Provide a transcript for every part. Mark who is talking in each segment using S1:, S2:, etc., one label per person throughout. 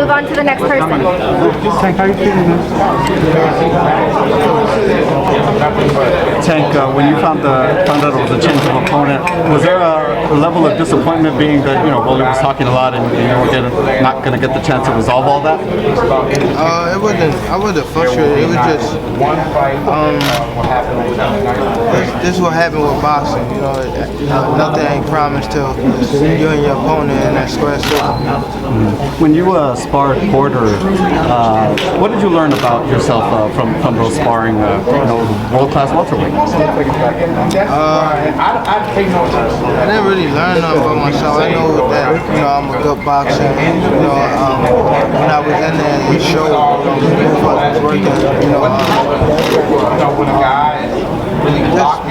S1: move on to the next person.
S2: Tank, how you feeling, man?
S3: Tank, when you found out it was a change of opponent, was there a level of disappointment being that, Rolly was talking a lot and you were not going to get the chance to resolve all that?
S4: It wasn't. I wasn't frustrated. It was just this is what happened with boxing. Nothing ain't promised till you and your opponent in that square circle.
S3: When you sparred Porter, what did you learn about yourself from those sparring, world-class welterweight?
S4: I didn't really learn nothing about myself. I know that I'm a good boxer. When I was in there, it showed. Both of us working.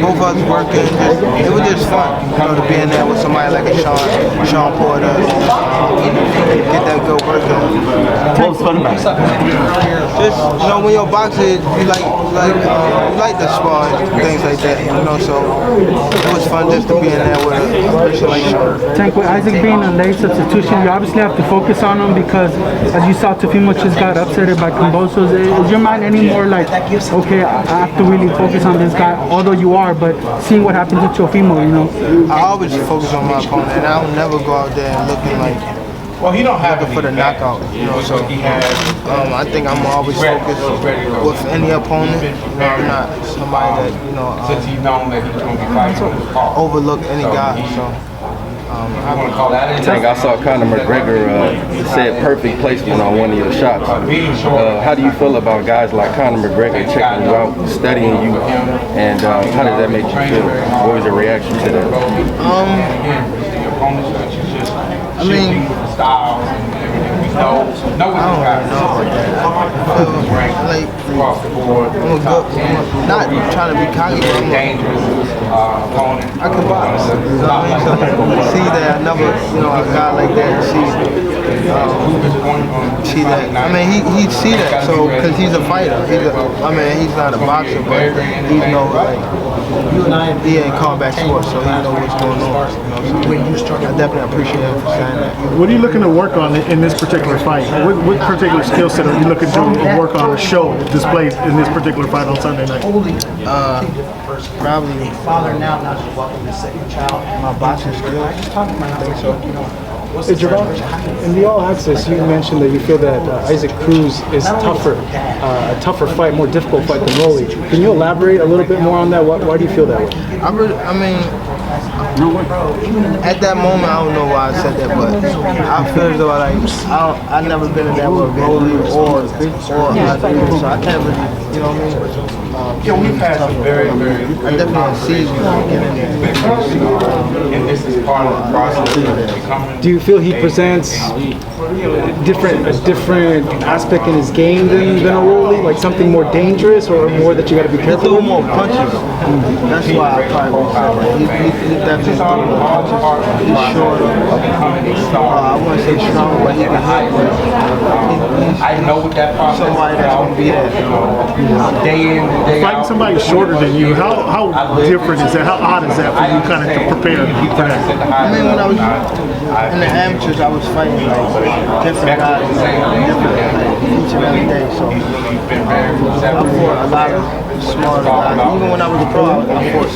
S4: Both of us working. It was just fun, to be in there with somebody like a Sean Porter, get that good working.
S3: What was fun about it?
S4: Just when you're boxing, you like the spar and things like that. So it was fun just to be in there with a person like Sean.
S2: Tank, with Isaac being a late substitution, you obviously have to focus on him because, as you saw, Teofimo just got upset by Cambosos. Is your mind any more like, okay, I have to really focus on this guy, although you are, but seeing what happened to Teofimo,
S4: I always focus on my opponent, and I'll never go out there looking like,
S5: he don't have
S4: for the knockout, so I think I'm always focused with any opponent. I'm not somebody that,
S5: since he's known that he's going to be fighting,
S4: overlook any guy, so.
S6: I think I saw Conor McGregor said perfect placement on one of your shots. How do you feel about guys like Conor McGregor checking you out, studying you, and how does that make you feel? What was your reaction to that?
S4: I mean, not trying to be cocky, I could box. So see that I never, a guy like that, see that. I mean, he see that. So because he's a fighter, he's not a boxer, but he he ain't combat sports, so he know what's going on. I definitely appreciate him for saying that.
S7: What are you looking to work on in this particular fight? What particular skill set are you looking to work on or show displayed in this particular fight on Sunday night?
S4: Probably my boxing skills.
S8: Hey, Gervonta, in the All Access, you mentioned that you feel that Isaac Cruz is a tougher fight, more difficult fight than Rolly. Can you elaborate a little bit more on that? Why do you feel that way?
S4: At that moment, I don't know why I said that, but I feel as though I've never been in that with Rolly or Isaac, so I can't really, you know what I mean?
S5: We've had some very, very
S4: I definitely see you getting there.
S5: and this is part of the process.
S8: Do you feel he presents a different aspect in his game than a Rolly, like something more dangerous or more that you got to be careful with?
S4: He's a little more punches. That's why I probably won't say that. He's definitely a little more punches. He's shorter. I wouldn't say strong, but he can hit.
S5: I know what that process is.
S4: Somebody that's going to be there
S5: day in, day out.
S7: Fighting somebody shorter than you, how different is that? How odd is that for you kind of to prepare for that?
S4: I mean, when I was in the amateurs, I was fighting different guys, each and every day. So I fought a lot of smaller guys. Even when I was a pro, I fought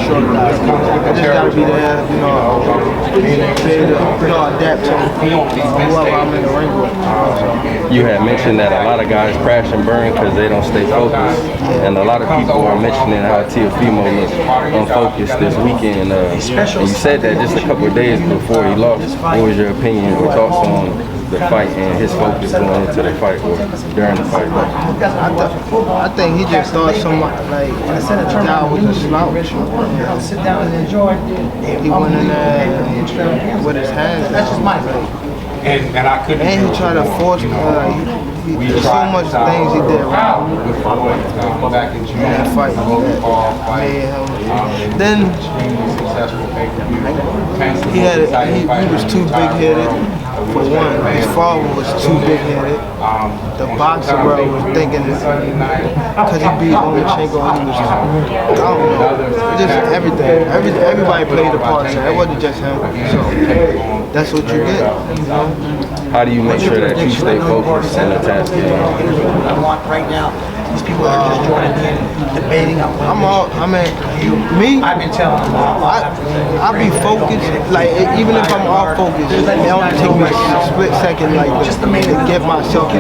S4: short guys. I just got to be there, adapt to whoever I'm in the ring with.
S6: You had mentioned that a lot of guys crash and burn because they don't stay focused, and a lot of people are mentioning how Teofimo looked unfocused this weekend. And you said that just a couple of days before he lost. What was your opinion or thoughts on the fight and his focus going into the fight or during the fight?
S4: I think he just thought someone like the guy was a slouch.
S9: Sit down and enjoy.
S4: He went in there with his hands. That's just my
S5: And I couldn't.
S4: And he tried to force. There's so much things he did wrong
S5: back in June.
S4: in that fight. Then he was too big-headed. for one, his father was too big-headed. The boxing world was thinking because he beat Lomachenko, he was, I don't know, just everything. Everybody played a part, so it wasn't just him. So that's what you get. You know?
S6: How do you make sure that you stay focused in the task game?
S9: Right now, these people are just joining in, debating.
S4: Me,
S9: I've been telling them.
S4: I be focused, like even if I'm off focus, it only take me a split second like to get myself or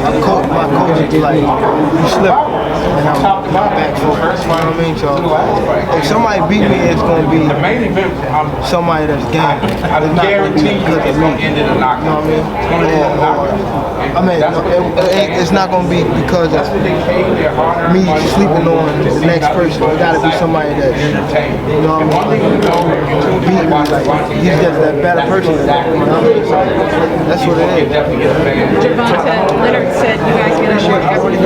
S4: my coach is like, you slip, and I'm back focused, you know what I mean? So if somebody beat me, it's gonna be somebody that's game. It's not gonna be because of me, you know what I mean? It's not gonna be because of me sleeping on the next person. It gotta be somebody that, you know what I mean, beat me. Like, he's just that better person. You know what I mean? So that's what it is.
S1: Gervonta, Leonard said you guys get a short every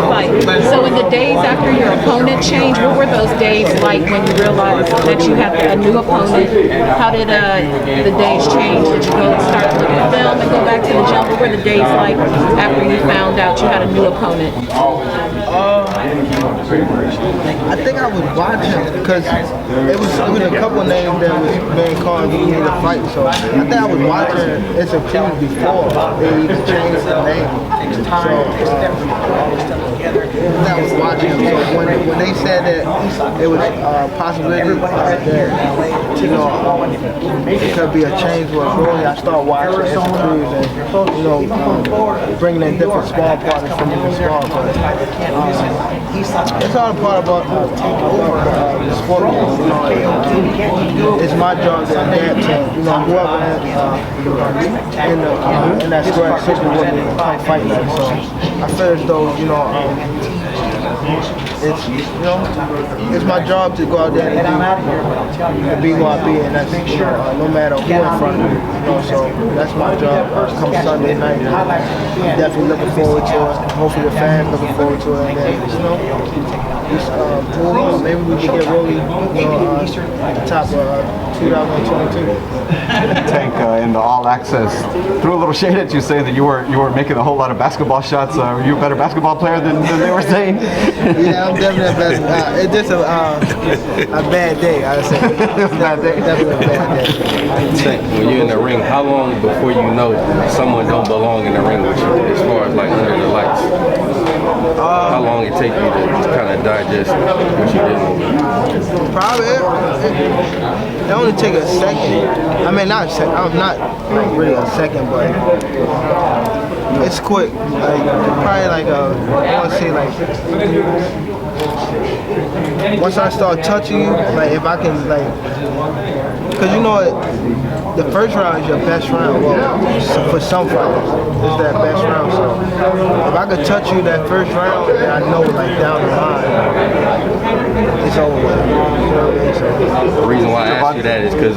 S1: fight. So in the days after your opponent changed, what were those days like when you realized that you had a new opponent? How did the days change? Did you go start to look at film and go back to the gym? What were the days like after you found out you had a new opponent?
S4: I think I was watching because it was a couple names that was being called for me to fight. So I think I was watching It's a Cruz before they even changed the name. So I was watching. So when they said that it was a possibility that it could be a change for Rolly, I started watching It's a Cruz and bringing in different small partners from the small partners. It's all a part about the sport. It's my job to adapt to whoever in that square system would come fight like. So I feel as though it's my job to go out there and be who I be, and that's no matter who in front of me. So that's my job. Come Sunday night, definitely looking forward to it. Hopefully the fans looking forward to it, and then maybe we can get Rolly top of 2022.
S3: Tank in the All Access threw a little shade at you, saying that you were making a whole lot of basketball shots. Were you a better basketball player than they were saying?
S4: Yeah, I'm definitely a basketball. It's just a bad day, I would say.
S3: It was a bad day.
S4: Definitely a bad day.
S6: Tank, when you're in the ring, how long before you know someone don't belong in the ring with you, as far as like under the lights? How long it take you to just kind of digest what you did?
S4: Probably it only take a second. I mean, not a second. I'm not really a second, but it's quick. Like probably like I want to say like once I start touching you, like if I can like, cause you know what, the first round is your best round. Well, for some fighters, it's that best round. So if I could touch you that first round, then I know like down the line, it's over. You know what I mean? So,
S6: the reason why I ask you that is because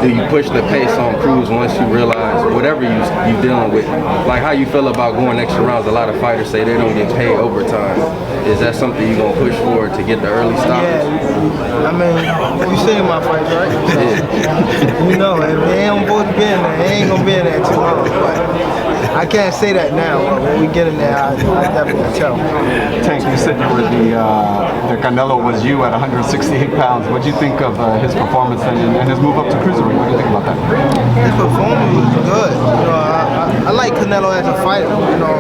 S6: do you push the pace on Cruz once you realize whatever you dealing with, like how you feel about going extra rounds? A lot of fighters say they don't get paid overtime. Is that something you're gonna push for to get the early stoppage?
S4: Yeah, I mean, you seen my fights, right? So,
S6: Yeah.
S4: you know, if they ain't supposed to be in there, they ain't gonna be in there too long. But I can't say that now. But when we get in there, I definitely tell.
S3: Tank, you said you were the Canelo was you at 168 pounds. What do you think of his performance and his move up to cruiserweight? What do you think about that?
S4: His performance was good. You know, I like Canelo as a fighter. You know,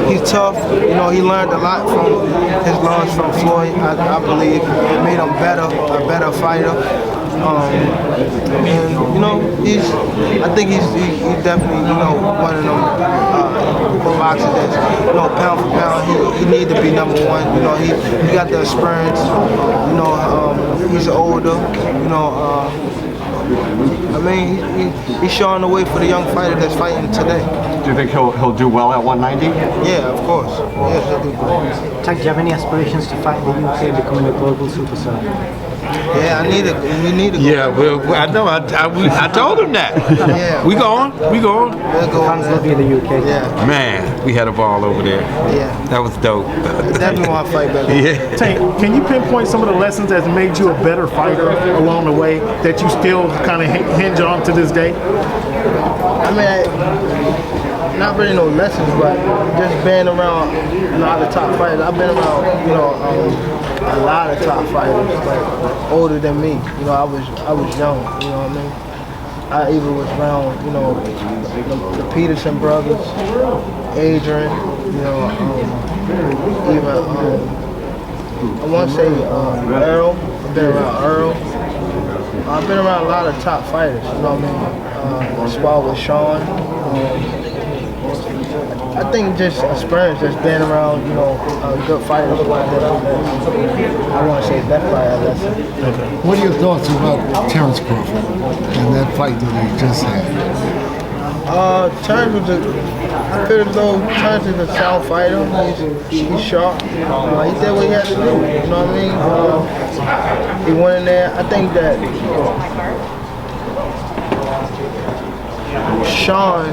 S4: he's tough. You know, he learned a lot from his loss from Floyd. I believe it made him a better fighter. And you know, I think he's definitely one of them boxers that's pound for pound. He need to be number one. You know, he got the experience. You know, he's older. You know. I mean, he's showing the way for the young fighter that's fighting today.
S3: Do you think he'll do well at 190?
S4: Yeah, of course. Yeah, he'll do good.
S9: Tank, do you have any aspirations to fight in the UK, becoming a global superstar?
S4: Yeah, we need to go.
S10: Yeah, well, I know. I told him that.
S4: Yeah.
S10: We going.
S4: We'll go.
S8: Fans will be in the UK.
S4: Yeah.
S10: Man, we had a ball over there.
S4: Yeah.
S10: That was dope.
S4: Definitely want to fight better.
S10: Yeah.
S7: Tank, can you pinpoint some of the lessons that made you a better fighter along the way that you still kind of hinge on to this day?
S4: I mean, not really no lessons, but just being around a lot of top fighters. I've been around, a lot of top fighters, like older than me. I was young. You know what I mean? I even was around, the Peterson brothers, Adrian. I want to say Earl. I've been around Earl. I've been around a lot of top fighters. You know what I mean? I sparred with Sean. I think just experience, just being around, good fighters. I want to say that fight lesson.
S11: What are your thoughts about Terrence Crawford and that fight that he just had?
S4: Terrence I feel as though Terrence is a sound fighter. He's sharp. He did what he had to do. You know what I mean? He went in there. I think that Sean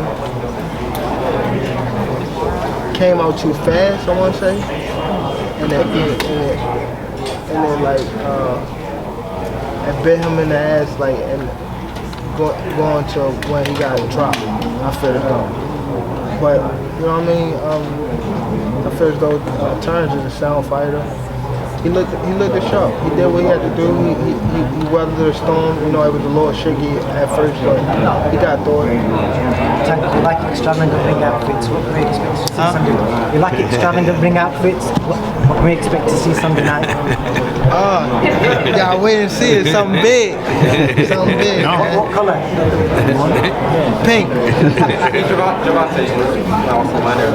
S4: came out too fast, I want to say, and then and bit him in the ass, and going to when he got dropped. I feel as though, but you know what I mean. I feel as though Terrence is a sound fighter. He looked sharp. He did what he had to do. He weathered the storm. It was a little shaky at first, but he got through it.
S9: You like extravagant ring outfits. What can we expect to see Sunday? You like extravagant ring outfits. What can we expect to see Sunday night?
S4: You gotta wait and see. It's something big. Something big.
S9: What color?
S4: Pink.
S6: Gervonta, also minor.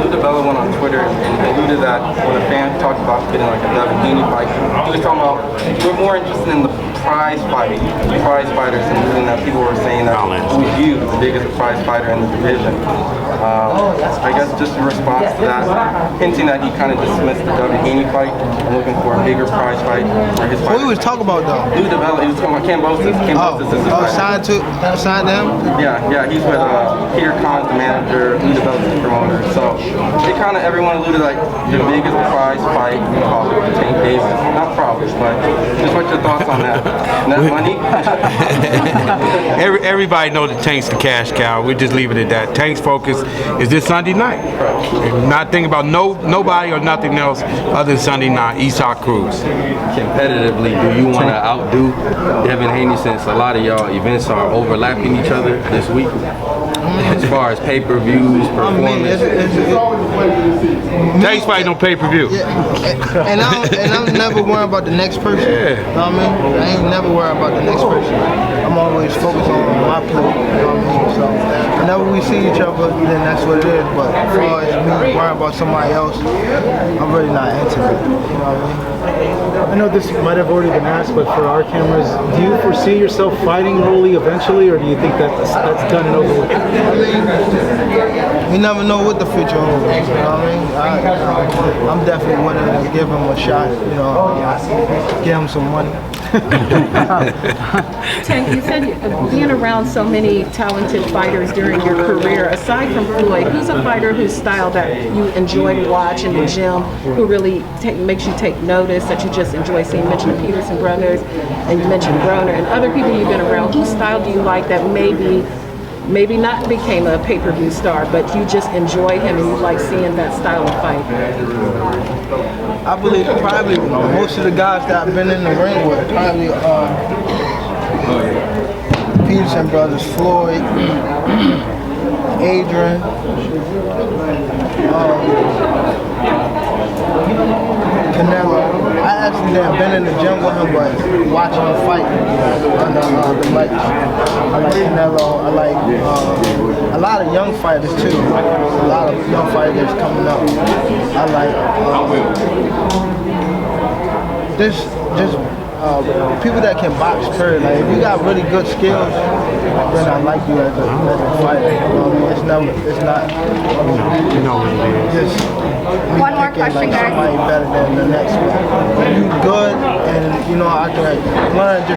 S6: Lou DiBella went on Twitter and alluded that when a fan talked about getting like a Davigini fight, he was talking about we're more interested in the prize fighters, and that people were saying that who's you the biggest prize fighter in the division. I guess just in response to that, hinting that he kind of dismissed the Davigini fight and looking for a bigger prize fight for his fight.
S4: Who he was talking about though?
S6: Lou DiBella, he was talking about Cambosis. Cambosis is his fighter.
S4: Signed to him?
S6: Yeah, he's with Peter Khan's the manager, Lou DiBella's the promoter. So they kind of everyone alluded like the biggest prize fight in college, Tank Davis. Not probably, but just what's your thoughts on that? Net money?
S10: Everybody knows that Tank's the cash cow. We just leave it at that. Tank's focus is this Sunday night. Not thinking about nobody or nothing else other than Sunday night. Esau Cruz.
S6: Competitively, do you want to outdo Devin Haney since a lot of y'all events are overlapping each other this week? As far as pay-per-views, performance.
S10: Tank's fighting on pay-per-view.
S4: Yeah. And I'm never worried about the next person.
S10: Yeah.
S4: You know what I mean? I ain't never worried about the next person. I'm always focused on my play. You know what I mean? So whenever we see each other, then that's what it is. But as far as me worrying about somebody else, I'm really not into it. You know what I mean?
S8: I know this might have already been asked, but for our cameras, do you foresee yourself fighting Rolly eventually, or do you think that's done and over with?
S4: I mean, you never know what the future holds. You know what I mean? I'm definitely willing to give him a shot. Give him some money.
S1: Tank, you said being around so many talented fighters during your career, aside from Floyd, who's a fighter whose style that you enjoy to watch in the gym, who really makes you take notice, that you just enjoy seeing? You mentioned the Peterson brothers, and you mentioned Broner, and other people you've been around. Whose style do you like that maybe not became a pay-per-view star, but you just enjoy him and you like seeing that style of fight?
S4: I believe probably most of the guys that I've been in the ring with, probably Peterson brothers, Floyd, Adrian, Canelo. I actually have been in the gym with him, but watching him fight under the lights. I like Canelo. I like a lot of young fighters too. A lot of young fighters coming up. I like just people that can box. Period. Like if you got really good skills, then I like you as a fighter. You know what I mean? It's not.
S8: You know what it is.
S4: Just
S12: One more
S4: thinking
S12: question,
S4: like
S12: guys.
S4: somebody better than the next one. When you good, and you know I can learn.